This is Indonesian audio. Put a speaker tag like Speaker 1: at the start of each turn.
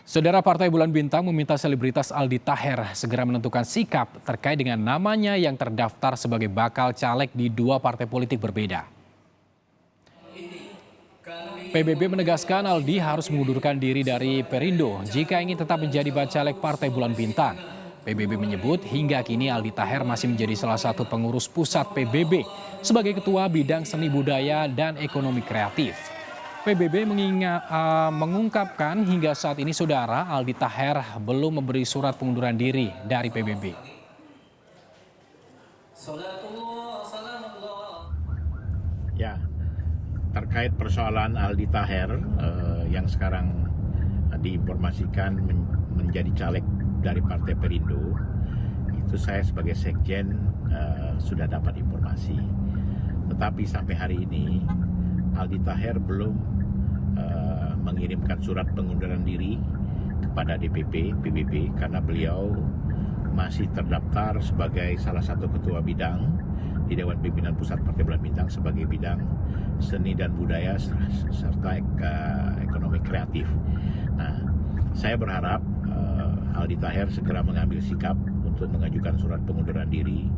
Speaker 1: Saudara Partai Bulan Bintang meminta selebritas Aldi Taher segera menentukan sikap terkait dengan namanya yang terdaftar sebagai bakal caleg di dua partai politik berbeda. PBB menegaskan Aldi harus mengundurkan diri dari Perindo jika ingin tetap menjadi bacalek Partai Bulan Bintang. PBB menyebut hingga kini Aldi Taher masih menjadi salah satu pengurus pusat PBB sebagai Ketua Bidang Seni Budaya dan Ekonomi Kreatif. PBB mengungkapkan hingga saat ini saudara Aldi Taher belum memberi surat pengunduran diri dari PBB.
Speaker 2: Ya, terkait persoalan Aldi Taher yang sekarang diinformasikan menjadi caleg dari Partai Perindo, itu saya sebagai sekjen sudah dapat informasi. Tetapi sampai hari ini Aldi Taher belum mengirimkan surat pengunduran diri kepada DPP PBB karena beliau masih terdaftar sebagai salah satu ketua bidang di Dewan Pimpinan Pusat Partai Bulan Bintang sebagai bidang seni dan budaya serta ekonomi kreatif. Nah, saya berharap Aldi Taher segera mengambil sikap untuk mengajukan surat pengunduran diri